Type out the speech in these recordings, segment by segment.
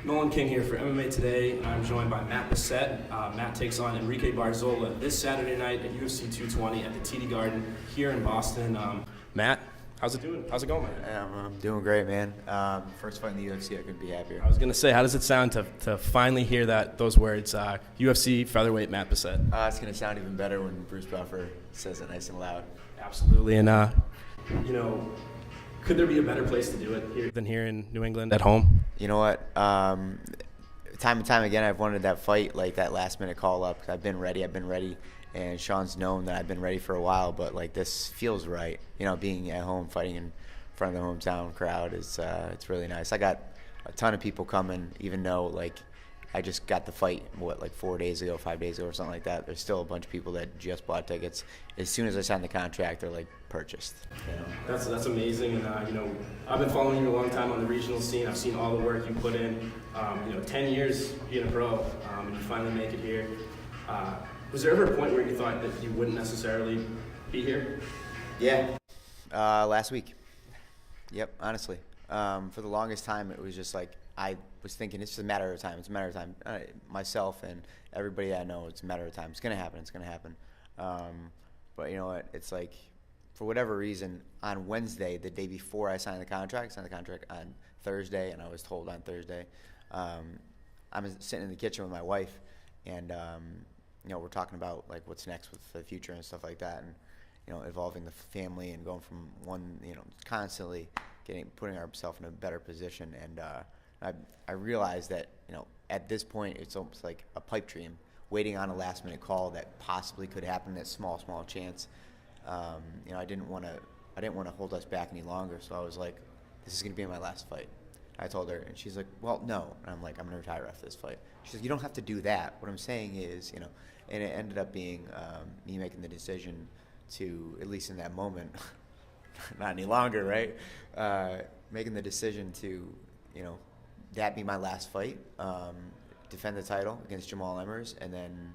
Nolan King here for MMA Today, and I'm joined by Matt Bessette. Matt takes on Enrique Barzola this Saturday night at UFC 220 at the TD Garden here in Boston. Matt, how's it doing? How's it going, man? I'm doing great, man. First fight in the UFC, I couldn't be happier. I was going to say, how does it sound to finally hear those words, UFC featherweight Matt Bessette? It's going to sound even better when Bruce Buffer says it nice and loud. Absolutely, and could there be a better place to do it here than here in New England at home? You know what? Time and time again, I've wanted that fight, like that last-minute call-up. I've been ready, and Sean's known that I've been ready for a while, but, like, this feels right. You know, being at home, fighting in front of the hometown crowd is it's really nice. I got a ton of people coming, even though, like, I just got the fight, 5 days ago or something like that. There's still a bunch of people that just bought tickets. As soon as I signed the contract, they're, like, purchased. You know? That's amazing, and I've been following you a long time on the regional scene. I've seen all the work you put in. 10 years being a pro, and you finally make it here. Was there ever a point where you thought that you wouldn't necessarily be here? Yeah, last week. Yep, honestly. For the longest time, it was just like I was thinking it's just a matter of time. It's a matter of time. Myself and everybody I know, it's a matter of time. It's gonna happen. But you know what? It's like, for whatever reason, on Wednesday, the day before I signed the contract on Thursday, and I was told on Thursday. I'm sitting in the kitchen with my wife, and we're talking about like what's next with the future and stuff like that, and evolving the family and going from one, constantly putting ourselves in a better position. And I realized that at this point it's almost like a pipe dream, waiting on a last minute call that possibly could happen. That small chance. I didn't want to hold us back any longer, so I was like, this is going to be my last fight. I told her, and she's like, well, no. And I'm like, I'm going to retire after this fight. She says, you don't have to do that. What I'm saying is, and it ended up being me making the decision to, at least in that moment, not any longer, right? Making the decision to, that be my last fight, defend the title against Jamal Emmers, and then,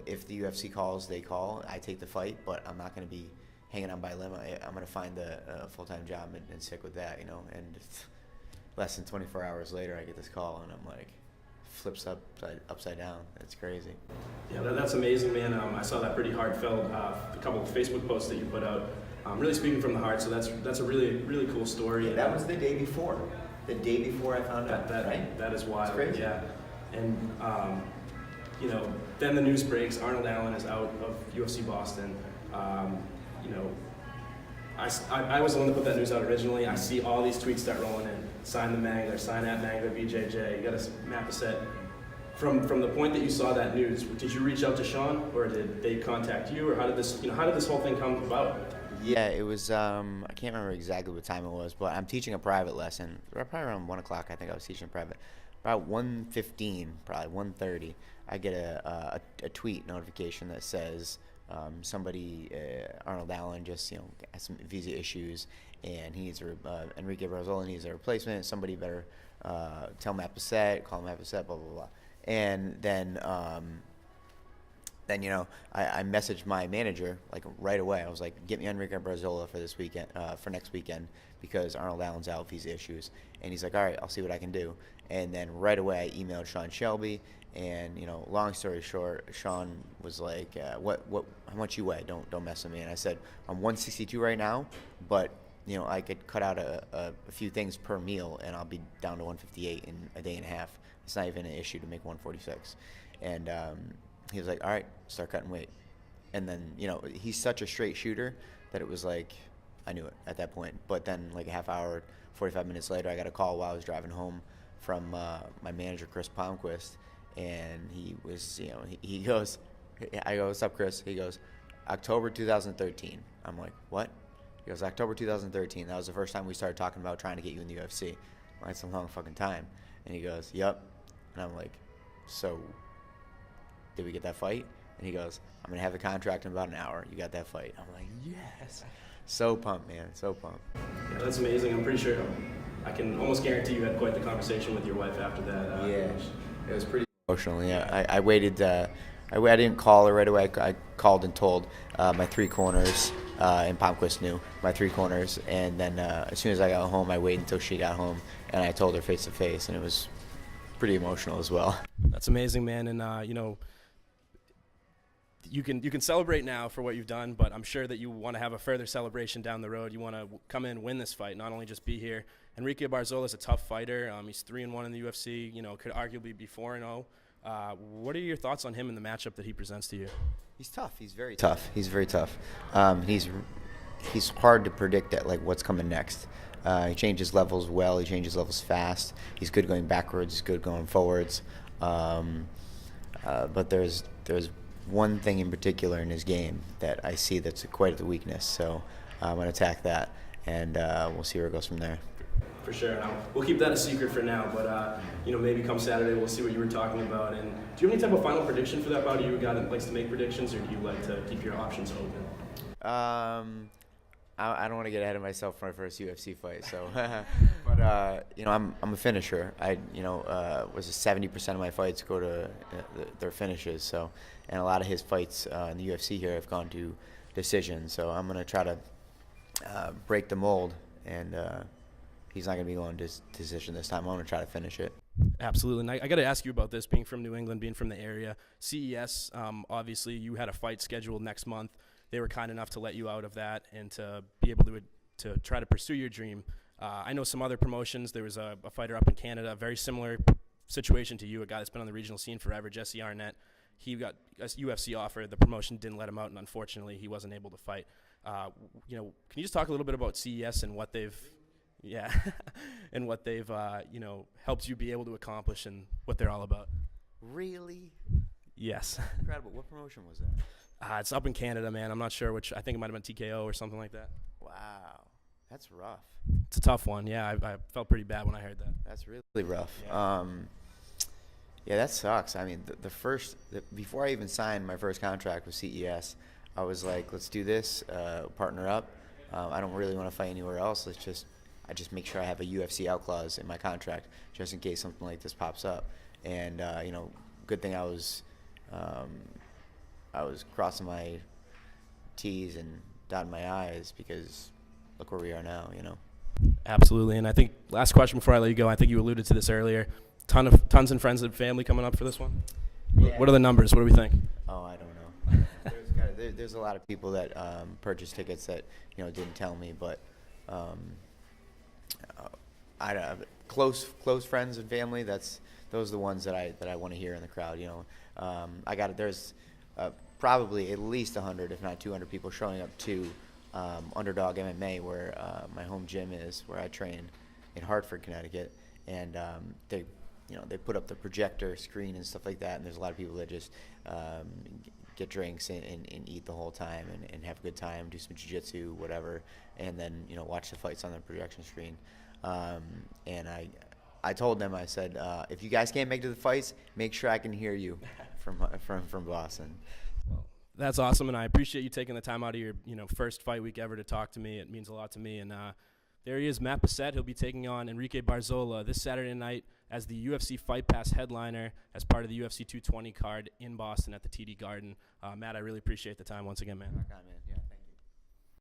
if the UFC calls, they call. I take the fight, but I'm not going to be hanging on by a limb. I'm going to find a full-time job and stick with that, and less than 24 hours later, I get this call, and I'm like, flips upside down. It's crazy. Yeah, that's amazing, man. I saw that pretty heartfelt, a couple of Facebook posts that you put out. Really speaking from the heart, so that's a really, really cool story. Yeah, that was the day before. The day before I found out. Right? That is wild. It's crazy. Yeah. And, then the news breaks. Arnold Allen is out of UFC Boston. I was the one that put that news out originally. I see all these tweets start rolling in. Sign the Mangler, sign at Mangler, BJJ. You got to Matt Bessette. From the point that you saw that news, did you reach out to Sean, or did they contact you, or how did this whole thing come about? Yeah, it was. I can't remember exactly what time it was, but I'm teaching a private lesson. Probably around 1 o'clock. I think I was teaching private. About 1:15, probably 1:30. I get a tweet notification that says somebody, Arnold Allen, just has some visa issues, and he needs Enrique Barzola needs a replacement. Somebody better tell Matt Bessette, call Matt Bessette, blah blah blah. And then I messaged my manager like right away. I was like, get me Enrique Barzola for this weekend, for next weekend, because Arnold Allen's out, visa issues. And he's like, all right, I'll see what I can do. And then right away I emailed Sean Shelby, and long story short, Sean was like, how much you weigh? Don't mess with me. And I said, I'm 162 right now, but I could cut out a few things per meal, and I'll be down to 158 in a day and a half. It's not even an issue to make 146. And he was like, all right, start cutting weight. And then, he's such a straight shooter that it was like, I knew it at that point. But then like a half hour, 45 minutes later, I got a call while I was driving home from my manager, Chris Palmquist. And he was, he goes, I go, what's up, Chris? He goes, October 2013. I'm like, what? He goes, October 2013. That was the first time we started talking about trying to get you in the UFC. Well, that's a long fucking time. And he goes, yep. And I'm like, so did we get that fight? And he goes, I'm going to have the contract in about an hour. You got that fight. I'm like, yes. So pumped, man. So pumped. Yeah, that's amazing. I'm pretty sure I can almost guarantee you had quite the conversation with your wife after that. Yeah. It was pretty emotional. Yeah. I waited. I didn't call her right away. I called and told my three corners, and Palmquist knew my three corners. And then as soon as I got home, I waited until she got home, and I told her face to face. And it was pretty emotional as well. That's amazing, man. And, you can celebrate now for what you've done, but I'm sure that you want to have a further celebration down the road. You want to come in and win this fight, not only just be here. Enrique Barzola is a tough fighter. He's 3-1 in the UFC. Could arguably be 4-0. What are your thoughts on him and the matchup that he presents to you? He's tough. He's very tough. He's very tough. He's hard to predict at what's coming next. He changes levels well. He changes levels fast. He's good going backwards. He's good going forwards. But there's one thing in particular in his game that I see that's quite a weakness. So I'm going to attack that, and we'll see where it goes from there. For sure. Now, we'll keep that a secret for now, but maybe come Saturday we'll see what you were talking about. And do you have any type of final prediction for that bout? Are you a guy that likes to make predictions, or do you like to keep your options open? I don't want to get ahead of myself for my first UFC fight, so but I'm a finisher. Was 70% of my fights go to their finishes, so, and a lot of his fights in the UFC here have gone to decision. So I'm gonna try to break the mold, and he's not gonna be going to decision this time. I'm gonna try to finish it. Absolutely. And I got to ask you about this, being from New England, being from the area. CES, obviously, you had a fight scheduled next month. They were kind enough to let you out of that and to be able to try to pursue your dream. I know some other promotions. There was a fighter up in Canada, a very similar situation to you, a guy that's been on the regional scene forever, Jesse Arnett. He got a UFC offer. The promotion didn't let him out, and unfortunately, he wasn't able to fight. Can you just talk a little bit about CES and what they've and what they've helped you be able to accomplish and what they're all about? Really? Yes. Incredible. What promotion was that? It's up in Canada, man. I'm not sure which. I think it might have been TKO or something like that. Wow, that's rough. It's a tough one. Yeah, I felt pretty bad when I heard that. That's really rough. Yeah. Yeah, that sucks. I mean, before I even signed my first contract with CES, I was like, let's do this, partner up. I don't really want to fight anywhere else. I just make sure I have a UFC out clause in my contract just in case something like this pops up. And good thing I was crossing my T's and dotting my I's, because look where we are now. Absolutely. And I think last question before I let you go. I think you alluded to this earlier. Tons and friends and family coming up for this one. Yeah. What are the numbers? What do we think? Oh, I don't know. There's a lot of people that purchased tickets that didn't tell me, but close friends and family. Those are the ones that I want to hear in the crowd. There's probably at least 100, if not 200 people showing up to Underdog MMA, where my home gym is, where I train in Hartford, Connecticut, and they put up the projector screen and stuff like that, and there's a lot of people that just get drinks and eat the whole time and have a good time, do some jiu-jitsu, whatever, and then watch the fights on the projection screen. And I told them, I said, if you guys can't make it to the fights, make sure I can hear you from Boston. Well, that's awesome, and I appreciate you taking the time out of your first fight week ever to talk to me. It means a lot to me. And there he is, Matt Bessette. He'll be taking on Enrique Barzola this Saturday night as the UFC Fight Pass headliner as part of the UFC 220 card in Boston at the TD Garden. Matt, I really appreciate the time once again, man. Yeah.